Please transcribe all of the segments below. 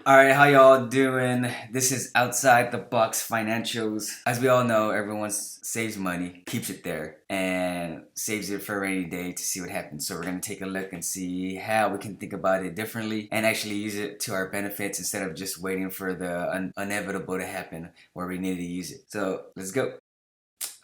Alright, how y'all doing? This is Outside the Box Financials. As we all know, everyone saves money, keeps it there, and saves it for a rainy day to see what happens. So we're going to take a look and see how we can think about it differently and actually use it to our benefits instead of just waiting for the inevitable to happen where we need to use it. So let's go.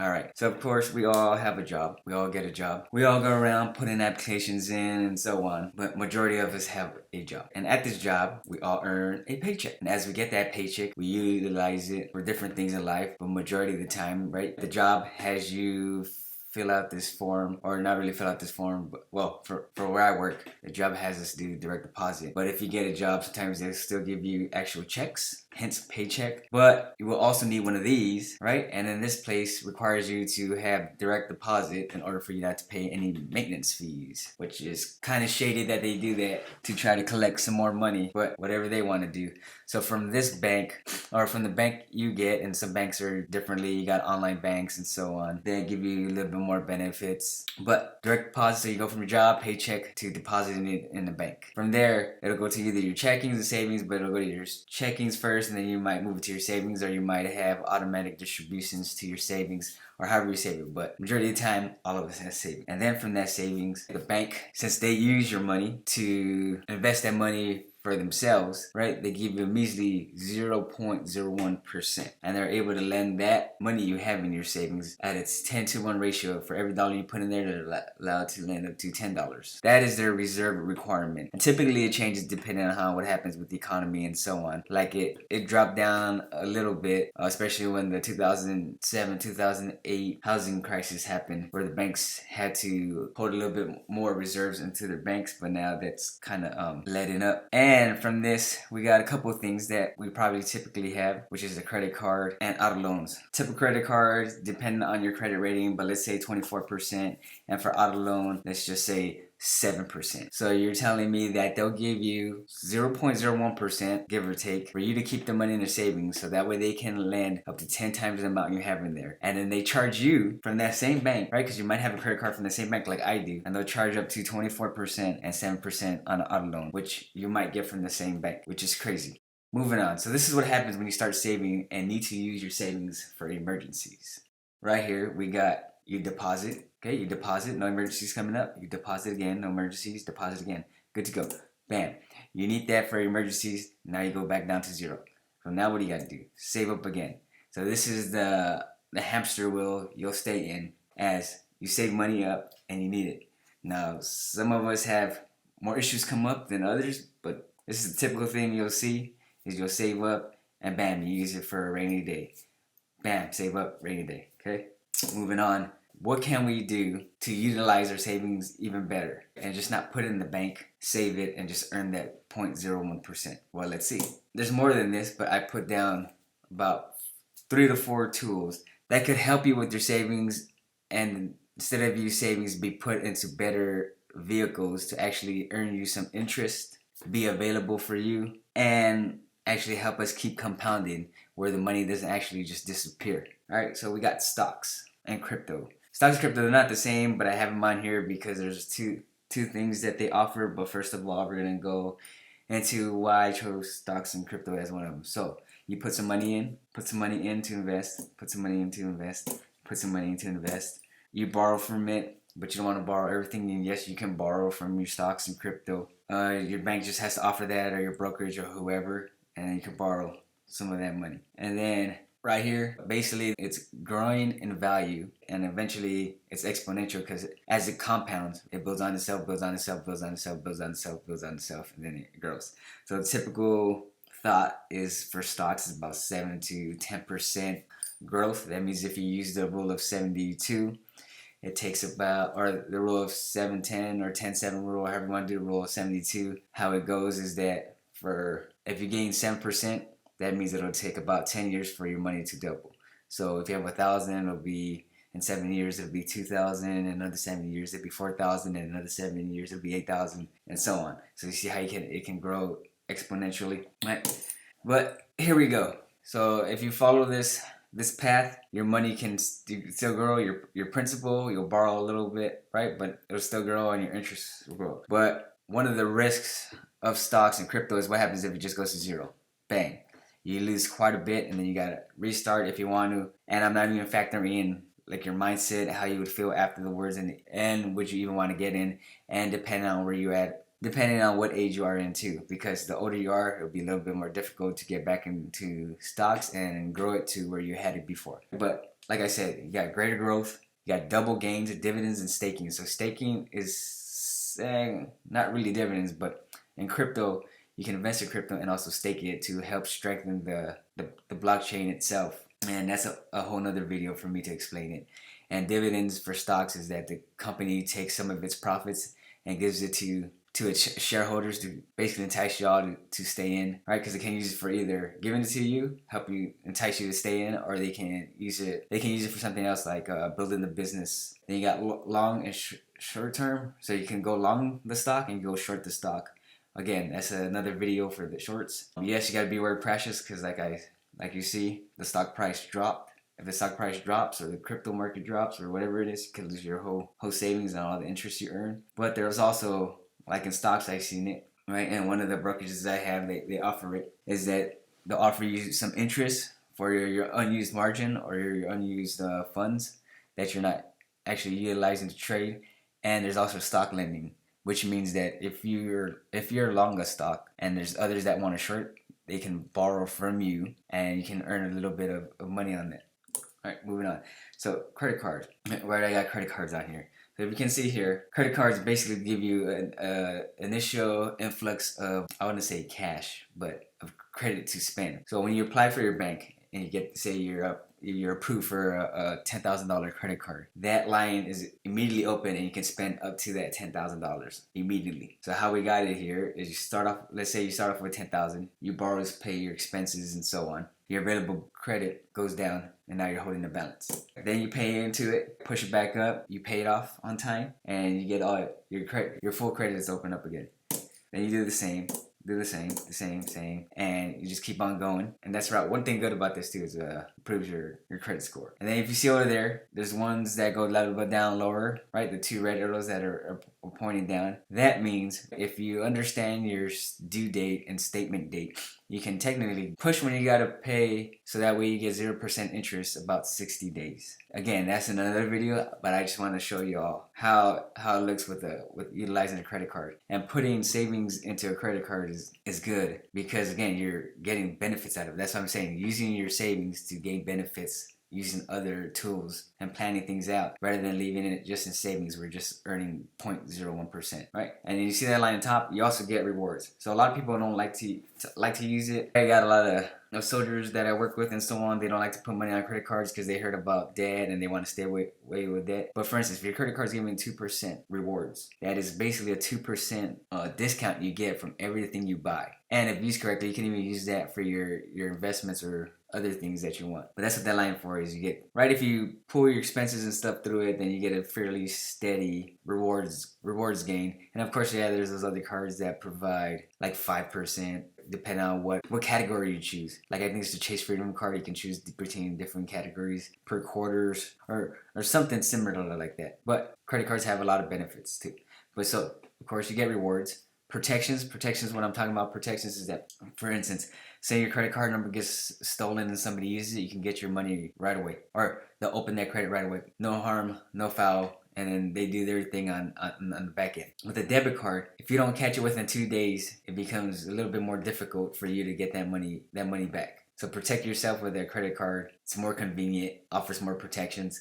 Alright, so of course we all have a job. We all get a job. We all go around putting applications in and so on. But majority of us have a job. And at this job, we all earn a paycheck. And as we get that paycheck, we utilize it for different things in life. But majority of the time, right, the job has you fill out this form, or not really fill out this form, but well, for where I work, the job has us do direct deposit. But if you get a job, sometimes they'll still give you actual checks, hence paycheck. But you will also need one of these, right? And then this place requires you to have direct deposit in order for you not to pay any maintenance fees, which is kind of shady that they do that to try to collect some more money, but whatever they want to do. So from this bank, or from the bank you get, and some banks are differently, you got online banks and so on, they give you a little bit more benefits. But direct deposit, so you go from your job, paycheck, to depositing it in the bank. From there, it'll go to either your checkings or savings, but it'll go to your checkings first, and then you might move it to your savings, or you might have automatic distributions to your savings, or however you save it. But majority of the time, all of us have savings. And then from that savings, the bank, since they use your money to invest that money for themselves, right? They give you a measly 0.01%, and they're able to lend that money you have in your savings at its 10-to-1 ratio. For every dollar you put in there, they're allowed to lend up to $10. That is their reserve requirement. And typically it changes depending on what happens with the economy and so on. Like it dropped down a little bit, especially when the 2007-2008 housing crisis happened, where the banks had to hold a little bit more reserves into their banks, but now that's kind of letting up. And from this, we got a couple of things that we probably typically have, which is a credit card and auto loans. Typical credit cards, depending on your credit rating, but let's say 24%. And for auto loan, let's just say 7%. So you're telling me that they'll give you 0.01%, give or take, for you to keep the money in their savings, so that way they can lend up to 10 times the amount you have in there. And then they charge you from that same bank, right? Because you might have a credit card from the same bank like I do, and they'll charge up to 24% and 7% on an auto loan, which you might get from the same bank, which is crazy. Moving on. So this is what happens when you start saving and need to use your savings for emergencies. Right here, we got you deposit. Okay, you deposit, no emergencies coming up. You deposit again, no emergencies, deposit again. Good to go. Bam. You need that for emergencies. Now you go back down to zero. So now what do you got to do? Save up again. So this is the hamster wheel you'll stay in as you save money up and you need it. Now, some of us have more issues come up than others, but this is the typical thing you'll see is you'll save up and bam, you use it for a rainy day. Bam, save up, rainy day. Okay? Moving on. What can we do to utilize our savings even better and just not put it in the bank, save it, and just earn that 0.01%? Well, let's see. There's more than this, but I put down about 3 to 4 tools that could help you with your savings, and instead of your savings be put into better vehicles to actually earn you some interest, be available for you, and actually help us keep compounding where the money doesn't actually just disappear. Alright, so we got stocks and crypto. Stocks and crypto, they're not the same, but I have them on here because there's two things that they offer. But first of all, we're gonna go into why I chose stocks and crypto as one of them. So you put some money in, put some money in to invest, put some money in to invest, put some money in to invest. You borrow from it, but you don't want to borrow everything. And yes, you can borrow from your stocks and crypto. Your bank just has to offer that, or your brokerage, or whoever, and then you can borrow some of that money. And then right here, basically it's growing in value, and eventually it's exponential because as it compounds, it builds on itself, builds on itself, builds on itself, builds on itself, builds on itself, and then it grows. So the typical thought is for stocks is about 7 to 10% growth. That means if you use the rule of 72, it takes about, or the rule of 7-10 or 10-7 rule, however you want to do the rule of 72, how it goes is that for if you gain 7%, that means it'll take about 10 years for your money to double. So if you have 1,000, it'll be in 7 years it'll be 2,000, in another 7 years it'll be 4,000, in another 7 years it'll be 8,000, and so on. So you see how it can grow exponentially, right? But here we go. So if you follow this path, your money can still grow. Your principal, you'll borrow a little bit, right? But it'll still grow, and your interest will grow. But one of the risks of stocks and crypto is what happens if it just goes to zero. Bang. You lose quite a bit, and then you gotta restart if you want to. And I'm not even factoring in like your mindset, how you would feel after the words, and would you even want to get in, and depending on where you're at, depending on what age you are in too, because the older you are, it'll be a little bit more difficult to get back into stocks and grow it to where you had it before. But like I said, you got greater growth, you got double gains, dividends, and staking. So staking is not really dividends, but in crypto, you can invest in crypto and also stake it to help strengthen the blockchain itself. And that's a whole nother video for me to explain it. And dividends for stocks is that the company takes some of its profits and gives it to its shareholders to basically entice y'all to stay in, right? Because they can use it for either giving it to you, help you entice you to stay in, or they can use it for something else like building the business. Then you got long and short term, so you can go long the stock and go short the stock. Again, that's another video for the shorts. Yes, you gotta be aware of crashes because like you see, the stock price dropped. If the stock price drops or the crypto market drops or whatever it is, you could lose your whole savings and all the interest you earn. But there's also, like in stocks, I've seen it, right? And one of the brokerages I have, they offer it, is that they'll offer you some interest for your unused margin or your unused funds that you're not actually utilizing to trade. And there's also stock lending, which means that if you're long a stock and there's others that want to short, they can borrow from you and you can earn a little bit of money on that. All right, moving on. So credit cards. Right, I got credit cards on here. So if you can see here, credit cards basically give you an initial influx of, I wouldn't say cash, but of credit to spend. So when you apply for your bank and you get, say you're approved for a $10,000 credit card, that line is immediately open and you can spend up to that $10,000 immediately. So how we got it here is you start off, let's say you start off with $10,000, you borrow to pay your expenses and so on. Your available credit goes down and now you're holding the balance. Then you pay into it, push it back up, you pay it off on time, and you get all your full credit is opened up again. Then you do the same, and you just keep on going. And that's right. One thing good about this too is it improves your credit score. And then if you see over there's ones that go a little bit down lower, right? The two red arrows that are pointing down. That means if you understand your due date and statement date, you can technically push when you gotta pay, so that way you get 0% interest about 60 days. Again, that's another video, but I just want to show you all how it looks with utilizing a credit card. And putting savings into a credit card is good because again, you're getting benefits out of it. That's what I'm saying. Using your savings to gain benefits, using other tools and planning things out rather than leaving it just in savings. We're just earning 0.01%, right? And then you see that line on top, you also get rewards. So a lot of people don't like to use it. I got a lot of soldiers that I work with and so on. They don't like to put money on credit cards because they heard about debt and they want to stay away with debt. But for instance, if your credit card is giving 2% rewards, that is basically a 2% discount you get from everything you buy. And if used correctly, you can even use that for your investments or other things that you want. But that's what that line for is. You get, right, if you pull your expenses and stuff through it, then you get a fairly steady rewards gain. And of course, yeah, there's those other cards that provide like 5%, depending on what category you choose. Like I think it's the Chase Freedom card. You can choose between different categories per quarters or something similar like that. But credit cards have a lot of benefits too. But so, of course, you get rewards. Protections, what I'm talking about protections is that, for instance, say your credit card number gets stolen and somebody uses it, you can get your money right away. Or they'll open that credit right away. No harm, no foul, and then they do their thing on the back end. With a debit card, if you don't catch it within 2 days, it becomes a little bit more difficult for you to get that money back. So protect yourself with a credit card. It's more convenient, offers more protections,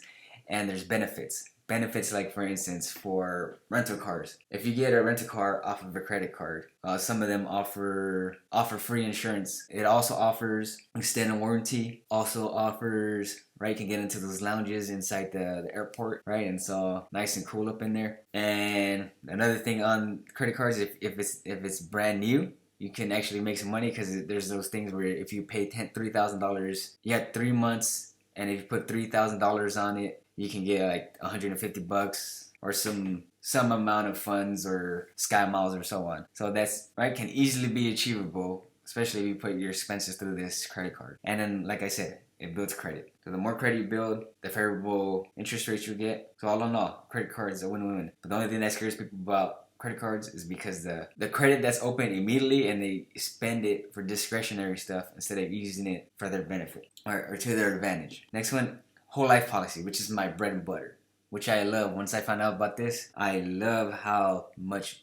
and there's benefits. Benefits like, for instance, for rental cars. If you get a rental car off of a credit card, some of them offer free insurance. It also offers extended warranty. Also offers, right, you can get into those lounges inside the airport, right, and so nice and cool up in there. And another thing on credit cards, if it's brand new, you can actually make some money because there's those things where if you pay $3,000, you got 3 months, and if you put $3,000 on it, you can get like $150 or some amount of funds or sky miles or so on. So that's, right, can easily be achievable, especially if you put your expenses through this credit card. And then, like I said, it builds credit. So the more credit you build, the favorable interest rates you get. So all in all, credit cards are win-win. But the only thing that scares people about credit cards is because the credit that's open immediately, and they spend it for discretionary stuff instead of using it for their benefit or to their advantage. Next one, whole life policy, which is my bread and butter, which I love. Once I found out about this, I love how much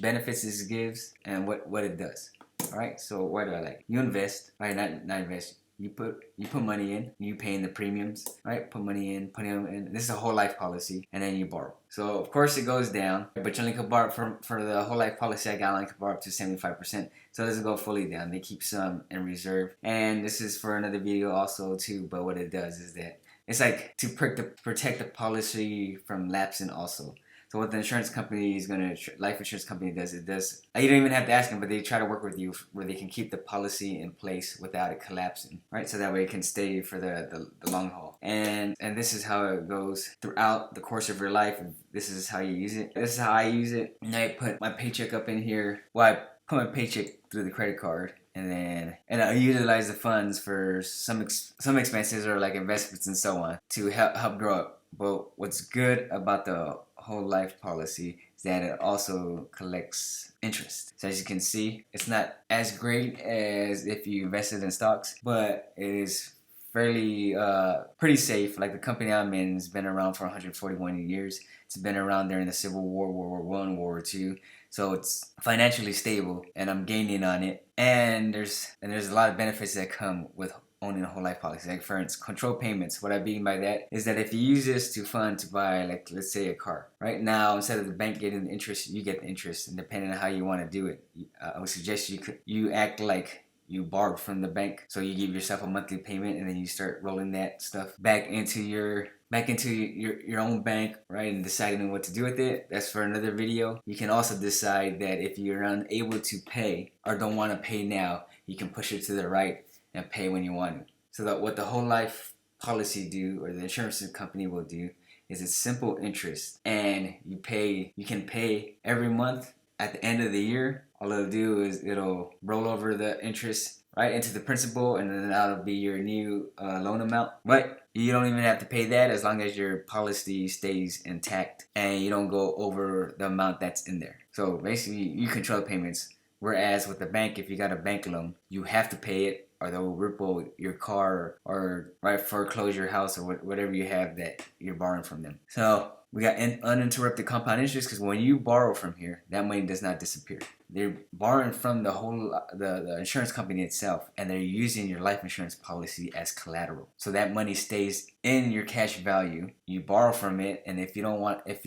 benefits this gives and what it does. All right, so what do I like? You invest, right? Not invest. You put money in, you paying the premiums, right? Put money in, put them in. This is a whole life policy, and then you borrow. So of course it goes down, but you only can borrow for the whole life policy. I only can borrow up to 75%. So it doesn't go fully down. They keep some in reserve, and this is for another video also too. But what it does is that it's like to protect the policy from lapsing also. So what the insurance company is life insurance company does, you don't even have to ask them, but they try to work with you where they can keep the policy in place without it collapsing, right? So that way it can stay for the long haul. And this is how it goes throughout the course of your life. This is how you use it. This is how I use it. And I put my paycheck up in here. Well, I put my paycheck through the credit card. And I utilize the funds for some expenses or like investments and so on to help grow up. But what's good about the whole life policy is that it also collects interest. So as you can see, it's not as great as if you invested in stocks, but it is fairly pretty safe. Like the company I'm in has been around for 141 years. It's been around during the Civil War, World War I, World War II. So it's financially stable, and I'm gaining on it. And there's a lot of benefits that come with owning a whole life policy. Like for instance, control payments. What I mean by that is that if you use this to fund to buy, like let's say a car, right now instead of the bank getting the interest, you get the interest, and depending on how you want to do it, I would suggest you act like you borrowed from the bank. So you give yourself a monthly payment, and then you start rolling that stuff back into your own bank, right, and deciding what to do with it. That's for another video. You can also decide that if you're unable to pay or don't want to pay now, you can push it to the right and pay when you want to. So that what the whole life policy do, or the insurance company will do, is it's simple interest, and you can pay every month. At the end of the year, all it'll do is it'll roll over the interest right into the principal, and then that'll be your new loan amount. But you don't even have to pay that as long as your policy stays intact and you don't go over the amount that's in there. So basically, you control the payments. Whereas with the bank, if you got a bank loan, you have to pay it, or they'll ripple your car or right foreclose your house or whatever you have that you're borrowing from them. So we got uninterrupted compound interest, because when you borrow from here, that money does not disappear. They're borrowing from the insurance company itself, and they're using your life insurance policy as collateral. So that money stays in your cash value. You borrow from it, and if you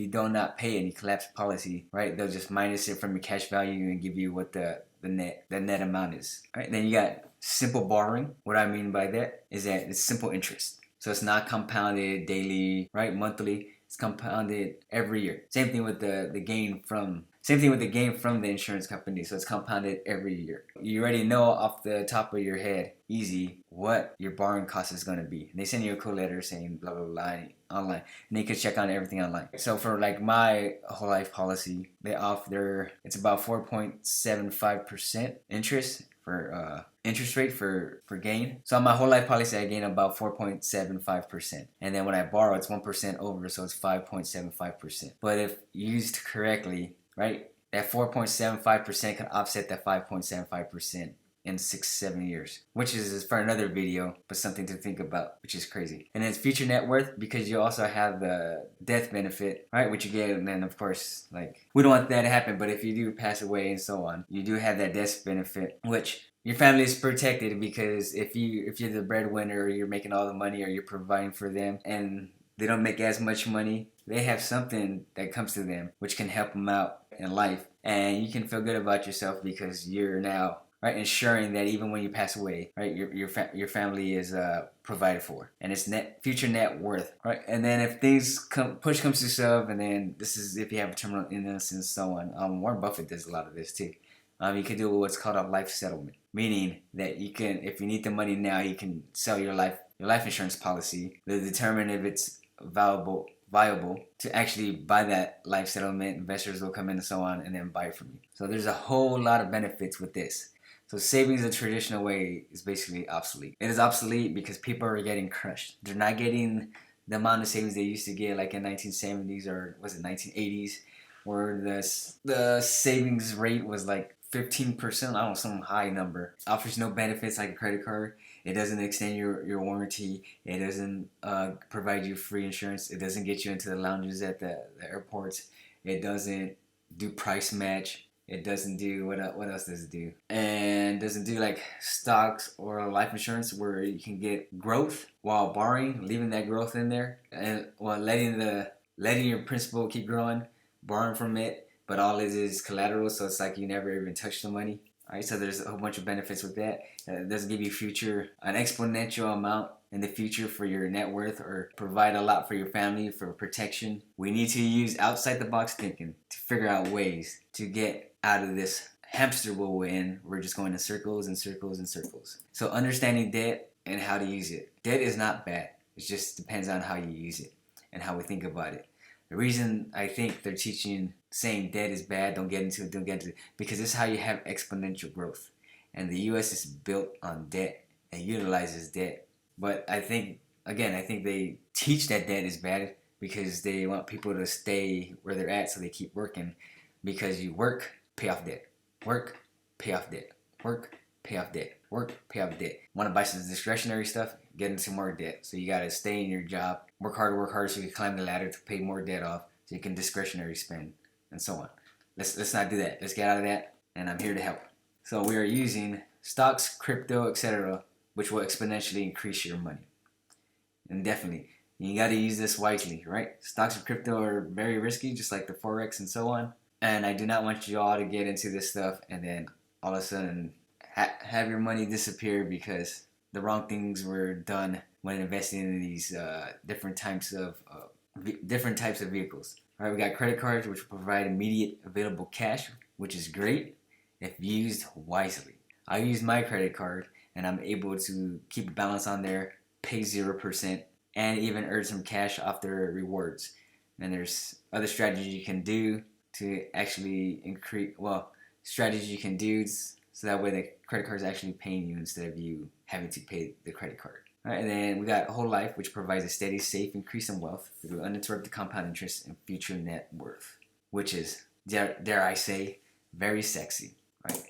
do not pay any collapse policy, right, they'll just minus it from your cash value and give you what the net amount is. All right, then you got simple borrowing. What I mean by that is that it's simple interest. So it's not compounded daily, right, monthly. It's compounded every year. Same thing with the gain from the insurance company. So it's compounded every year. You already know off the top of your head, easy, what your borrowing cost is going to be. And they send you a cool letter saying blah blah blah online, and you can check on everything online. So for like my whole life policy, they offer it's about 4.75% interest for interest rate for gain. So on my whole life policy, I gain about 4.75%, and then when I borrow, it's 1% over, so it's 5.75%. But if used correctly, right, that 4.75% can offset that 5.75% in 6-7 years, which is for another video, but something to think about, which is crazy. And then it's future net worth, because you also have the death benefit, right, which you get. And then of course, like, we don't want that to happen, but if you do pass away and so on, you do have that death benefit, which your family is protected, because if you're the breadwinner, or you're making all the money, or you're providing for them, and they don't make as much money, they have something that comes to them which can help them out in life, and you can feel good about yourself because you're now, right, ensuring that even when you pass away, right, your family is provided for, and it's future net worth, right? And then if push comes to shove, and then this is if you have a terminal illness and so on. Warren Buffett does a lot of this too. You can do what's called a life settlement, meaning that you can, if you need the money now, you can sell your life insurance policy to determine if it's viable to actually buy that life settlement. Investors will come in and so on, and then buy it from you. So there's a whole lot of benefits with this. So savings the traditional way is basically obsolete. It is obsolete because people are getting crushed. They're not getting the amount of savings they used to get like in 1970s or was it 1980s, where the savings rate was like 15%. I don't know, some high number. Offers no benefits like a credit card. It doesn't extend your warranty. It doesn't provide you free insurance. It doesn't get you into the lounges at the airports. It doesn't do price match. It doesn't do what else does it do? And doesn't do like stocks or life insurance where you can get growth while borrowing, leaving that growth in there, and while letting your principal keep growing, borrowing from it, but all it is collateral, so it's like you never even touch the money. All right, so there's a whole bunch of benefits with that. It doesn't give you an exponential amount in the future for your net worth or provide a lot for your family for protection. We need to use outside the box thinking to figure out ways to get out of this hamster wheel we're in. We're just going in circles and circles and circles. So understanding debt and how to use it. Debt is not bad. It just depends on how you use it and how we think about it. The reason I think they're saying debt is bad, don't get into it, because this is how you have exponential growth. And the U.S. is built on debt and utilizes debt. But I think they teach that debt is bad because they want people to stay where they're at, so they keep working. Because you work, pay off debt. Work, pay off debt. Work, pay off debt. Work, pay off debt. Want to buy some discretionary stuff? Get into more debt. So you got to stay in your job, work harder so you can climb the ladder to pay more debt off, so you can discretionary spend, and so on. Let's not do that. Let's get out of that, and I'm here to help. So we are using stocks, crypto, etc., which will exponentially increase your money. And definitely, you got to use this wisely, right? Stocks and crypto are very risky, just like the Forex and so on. And I do not want you all to get into this stuff and then all of a sudden have your money disappear because the wrong things were done when investing in these different types of vehicles. All right, we got credit cards, which will provide immediate available cash, which is great if used wisely. I use my credit card, and I'm able to keep a balance on there, pay 0%, and even earn some cash off their rewards. And there's other strategies you can do to actually strategies you can do so that way the credit card is actually paying you instead of you having to pay the credit card. All right, and then we got whole life, which provides a steady, safe increase in wealth through uninterrupted compound interest and future net worth, which is, dare I say, very sexy. Right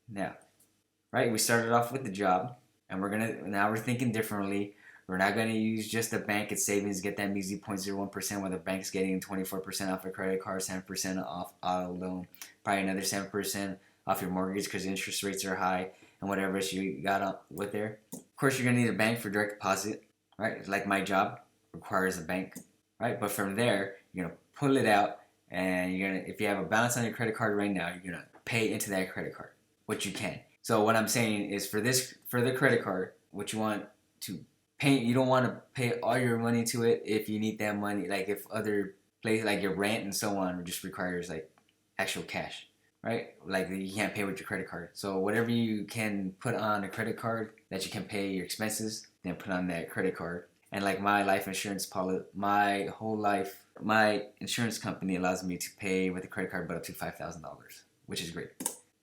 now, right, we started off with the job, and now we're thinking differently. We're not gonna use just the bank and savings, get that measly 0.01% while the bank's getting 24% off a credit card, 7% off auto loan, probably another 7% off your mortgage because interest rates are high, and whatever else you got up with there. Of course, you're gonna need a bank for direct deposit, right? Like my job requires a bank, right? But from there, you're gonna pull it out, and if you have a balance on your credit card right now, you're gonna pay into that credit card, what you can. So what I'm saying is for the credit card, what you want to pay, you don't want to pay all your money to it if you need that money. Like if other places, like your rent and so on, just requires like actual cash, right? Like you can't pay with your credit card. So whatever you can put on a credit card that you can pay your expenses, then put on that credit card. And like my life insurance policy, my whole life, my insurance company allows me to pay with a credit card but up to $5,000, which is great.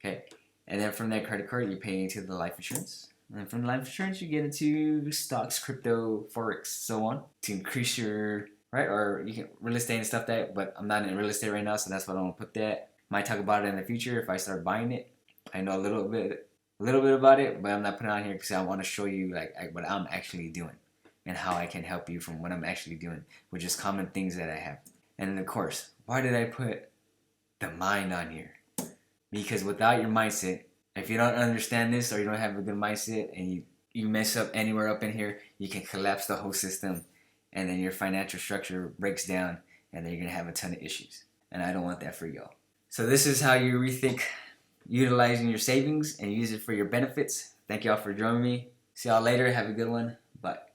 Okay. And then from that credit card, you pay into the life insurance. And from the life insurance, you get into stocks, crypto, Forex, so on to increase your, right? Or you can real estate and stuff but I'm not in real estate right now, so that's why I don't put that. Might talk about it in the future if I start buying it. I know a little bit about it, but I'm not putting it on here because I want to show you what I'm actually doing and how I can help you from what I'm actually doing, which is common things that I have. And of course, why did I put the mind on here? Because without your mindset, if you don't understand this or you don't have a good mindset and you mess up anywhere up in here, you can collapse the whole system and then your financial structure breaks down and then you're going to have a ton of issues. And I don't want that for y'all. So this is how you rethink utilizing your savings and use it for your benefits. Thank y'all for joining me. See y'all later. Have a good one. Bye.